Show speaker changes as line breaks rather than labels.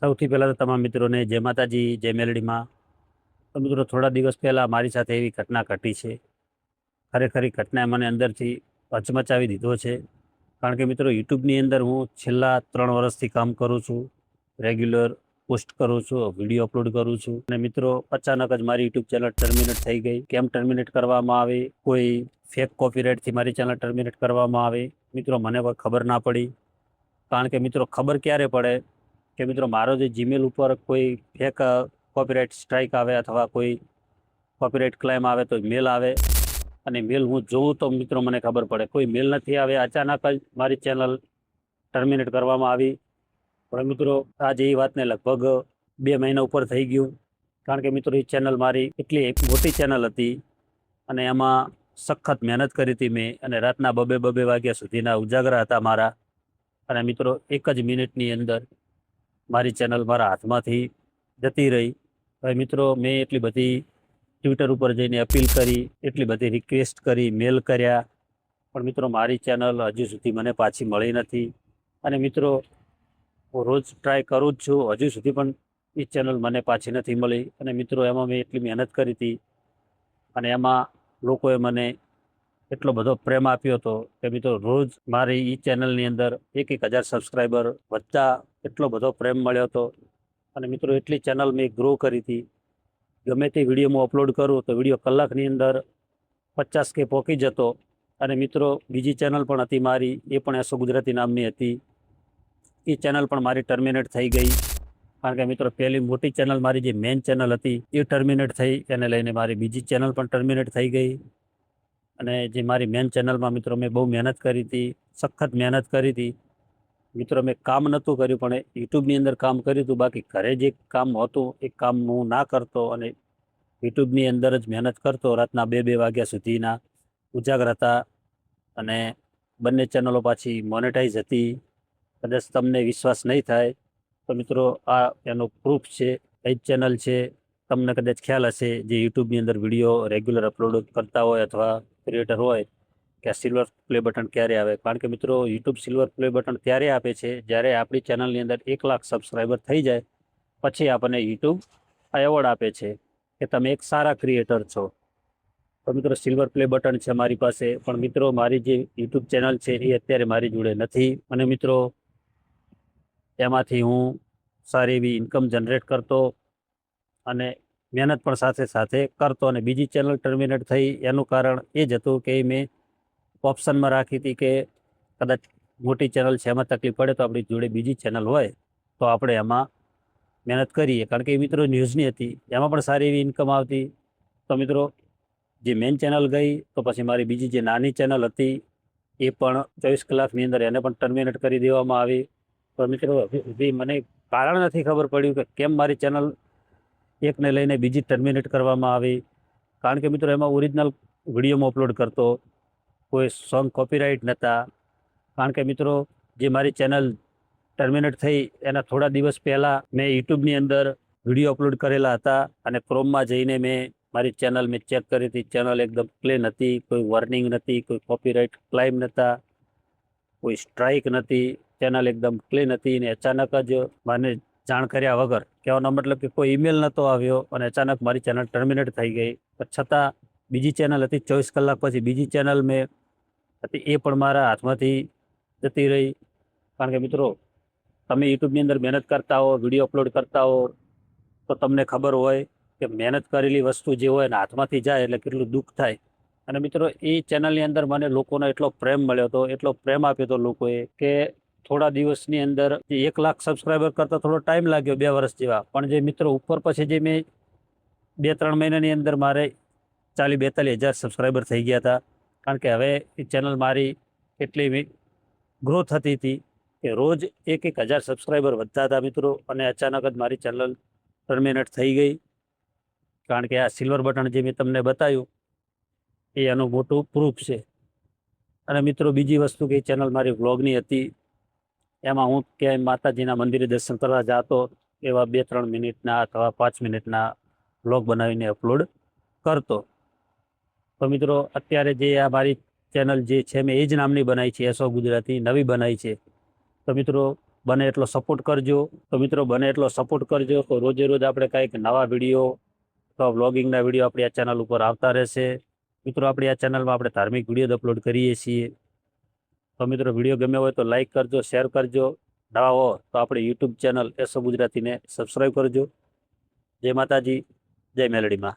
સૌથી પહેલાં તો તમામ મિત્રોને જય માતાજી, જય મેલડીમાં. તો મિત્રો થોડા દિવસ પહેલાં મારી સાથે એવી ઘટના ઘટી છે. ખરેખર એ ઘટનાએ મને અંદરથી હચમચાવી દીધો છે. કારણ કે મિત્રો યુટ્યુબની અંદર હું છેલ્લા 3 વર્ષથી કામ કરું છું. રેગ્યુલર પોસ્ટ કરું છું, વિડીયો અપલોડ કરું છું. અને મિત્રો અચાનક જ મારી યુટ્યુબ ચેનલ ટર્મિનેટ થઈ ગઈ. કેમ ટર્મિનેટ કરવામાં આવે, કોઈ ફેક કોપીરાઇટથી મારી ચેનલ ટર્મિનેટ કરવામાં આવે, મિત્રો મને કોઈ ખબર ના પડી. કારણ કે મિત્રો ખબર ક્યારે પડે કે મિત્રો મારો જે જીમેલ ઉપર કોઈ ફેક કોપીરાઇટ સ્ટ્રાઇક આવે અથવા કોઈ કોપીરાઇટ ક્લેમ આવે તો મેલ આવે, અને મેલ હું જોઉં તો મિત્રો મને ખબર પડે. કોઈ મેલ નથી આવે, અચાનક જ મારી ચેનલ ટર્મિનેટ કરવામાં આવી. પણ મિત્રો આજે એ વાતને લગભગ 2 મહિના ઉપર થઈ ગયું. કારણ કે મિત્રો એ ચેનલ મારી એટલી મોટી ચેનલ હતી અને એમાં સખત મહેનત કરી હતી મેં, અને રાતના 2-2 વાગ્યા સુધીના ઉજાગરા હતા મારા. અને મિત્રો 1 જ મિનિટની અંદર મારી ચેનલ મારા હાથમાંથી જતી રહી. હવે મિત્રો મેં એટલી બધી ટ્વિટર ઉપર જઈને અપીલ કરી, એટલી બધી રિક્વેસ્ટ કરી, મેલ કર્યા, પણ મિત્રો મારી ચેનલ હજુ સુધી મને પાછી મળી નથી. અને મિત્રો હું રોજ ટ્રાય કરું જ છું, હજુ સુધી પણ એ ચેનલ મને પાછી નથી મળી. અને મિત્રો એમાં મેં એટલી મહેનત કરી હતી અને એમાં લોકોએ મને એટલો બધો પ્રેમ આપ્યો હતો કે મિત્રો રોજ મારી એ ચેનલની અંદર 1,000 સબસ્ક્રાઈબર વધતા એટલો બધો પ્રેમ મળ્યો હતો. અને મિત્રો એટલી ચેનલ મેં ગ્રો કરી હતી. ગમે તે વિડીયો હું અપલોડ કરું તો વિડીયો કલાકની અંદર 50K પહોંચી જતો. અને મિત્રો બીજી ચેનલ પણ હતી મારી, એ પણ એસો ગુજરાતી નામની હતી. એ ચેનલ પણ મારી ટર્મિનેટ થઈ ગઈ. કારણ કે મિત્રો પહેલી મોટી ચેનલ મારી જે મેઇન ચેનલ હતી એ ટર્મિનેટ થઈ, એને લઈને મારી બીજી ચેનલ પણ ટર્મિનેટ થઈ ગઈ. અને જે મારી મેઇન ચેનલમાં મિત્રો મેં બહુ મહેનત કરી હતી, સખત મહેનત કરી હતી. મિત્રો મેં કામ નહોતું કર્યું પણ યુટ્યુબની અંદર કામ કર્યું હતું. બાકી ઘરે જે કામ હતું એ કામ હું ના કરતો અને યુટ્યુબની અંદર જ મહેનત કરતો. રાતના 2-2 વાગ્યા સુધીના ઉજાગરા હતા. અને બંને ચેનલો પાછી મોનેટાઈઝ હતી. કદાચ તમને વિશ્વાસ નહીં થાય તો મિત્રો આ એનો પ્રૂફ છે. એ જ ચેનલ છે, તમને કદાચ ખ્યાલ હશે જે યુટ્યુબની અંદર વિડીયો રેગ્યુલર અપલોડ કરતા હોય અથવા ક્રિએટર હોય કે આ સિલ્વર પ્લે બટન ક્યારે આવે. કારણ કે મિત્રો યુટ્યુબ સિલ્વર પ્લે બટન ત્યારે આપે છે જ્યારે આપણી ચેનલની અંદર 1 લાખ સબસ્ક્રાઈબર થઈ જાય, પછી આપણને યુટ્યુબ આ એવોર્ડ આપે છે કે તમે એક સારા ક્રિએટર છો. તો મિત્રો સિલ્વર પ્લે બટન છે મારી પાસે, પણ મિત્રો મારી જે યુટ્યુબ ચેનલ છે એ અત્યારે મારી જોડે નથી. અને મિત્રો એમાંથી હું સારી એવી ઇન્કમ જનરેટ કરતો અને મહેનત પણ સાથે સાથે કરતો. અને બીજી ચેનલ ટર્મિનેટ થઈ એનું કારણ એ જ હતું કે મેં ઓપ્શનમાં રાખી હતી કે કદાચ મોટી ચેનલ છે એમાં તકલીફ પડે તો આપણી જોડે બીજી ચેનલ હોય તો આપણે એમાં મહેનત કરીએ. કારણ કે એ મિત્રો ન્યૂઝની હતી, એમાં પણ સારી એવી ઇન્કમ આવતી. તો મિત્રો જે મેઇન ચેનલ ગઈ તો પછી મારી બીજી જે નાની ચેનલ હતી એ પણ 24 કલાકની અંદર એને પણ ટર્મિનેટ કરી દેવામાં આવી. તો મિત્રો હજી મને કારણ નથી ખબર પડ્યું કે કેમ મારી ચેનલ એકને લઈને બીજી ટર્મિનેટ કરવામાં આવી. કારણ કે મિત્રો એમાં ઓરિજિનલ વિડીયોમાં અપલોડ કરતો, કોઈ સોંગ કોપીરાઇટ નહોતા. કારણ કે મિત્રો જે મારી ચેનલ ટર્મિનેટ થઈ એના થોડા દિવસ પહેલાં મેં યુટ્યુબની અંદર વિડીયો અપલોડ કરેલા હતા અને ક્રોમમાં જઈને મેં મારી ચેનલ મેં ચેક કરી હતી. ચેનલ એકદમ ક્લીન હતી, કોઈ વોર્નિંગ નથી, કોઈ કોપીરાઇટ ક્લાઇમ નહોતા, કોઈ સ્ટ્રાઇક નથી. ચેનલ એકદમ ક્લીન હતી. અને અચાનક જ મને જાણ કર્યા વગર, કહેવાનો મતલબ કે કોઈ ઈમેલ નહોતો આવ્યો, અને અચાનક મારી ચેનલ ટર્મિનેટ થઈ ગઈ. છતાં બીજી ચેનલ હતી, 24 કલાક પછી બીજી ચેનલ મેં હતી એ પણ મારા હાથમાંથી જતી રહી. કારણ કે મિત્રો તમે યુટ્યુબની અંદર મહેનત કરતા હો, વિડીયો અપલોડ કરતા હો, તો તમને ખબર હોય કે મહેનત કરેલી વસ્તુ જે હોય ને હાથમાંથી જાય એટલે કેટલું દુઃખ થાય. અને મિત્રો એ ચેનલની અંદર મને લોકોનો એટલો પ્રેમ મળ્યો હતો, એટલો પ્રેમ આપ્યો હતો લોકોએ કે થોડા દિવસની અંદર 1 લાખ સબસ્ક્રાઈબર કરતાં થોડો ટાઈમ લાગ્યો, 2 વર્ષ જેવા. પણ જે મિત્રો ઉપર પછી જે મેં 2-3 મહિનાની અંદર મારે 40-42 હજાર સબસ્ક્રાઈબર થઈ ગયા હતા. કારણ કે હવે એ ચેનલ મારી એટલી ગ્રોથ થતી હતી કે રોજ 1,000 સબસ્ક્રાઈબર વધતા હતા મિત્રો. અને અચાનક જ મારી ચેનલ ટર્મિનેટ થઈ ગઈ. કારણ કે આ સિલ્વર બટન જે મેં તમને બતાવ્યું એ એનું મોટું પ્રૂફ છે. અને મિત્રો બીજી વસ્તુ કે ચેનલ મારી વ્લોગની હતી, એમાં હું ક્યાંય માતાજીના મંદિરે દર્શન કરવા જતો એવા 2-3 મિનિટના અથવા 5 મિનિટના વ્લોગ બનાવીને અપલોડ કરતો. તો મિત્રો અત્યારે જે આ મારી ચેનલ જે છે મેં એ જ નામની બનાવી છે, એસો ગુજરાતી નવી બનાવી છે. તો મિત્રો બને એટલો સપોર્ટ કરજો. તો મિત્રો બને એટલો સપોર્ટ કરજો તો રોજે રોજ આપણે કાંઈક નવા વિડીયો અથવા વ્લોગિંગના વિડીયો આપણી આ ચેનલ ઉપર આવતા રહેશે. મિત્રો આપણી આ ચેનલમાં આપણે ધાર્મિક વિડીયો અપલોડ કરીએ છીએ. તો મિત્રો વિડીયો ગમ્યો હોય તો લાઈક કરજો, શેર કરજો. નવા હો તો આપણી યુટ્યુબ ચેનલ એસો ગુજરાતીને સબસ્ક્રાઈબ કરજો. જય માતાજી, જય મેલડીમાં.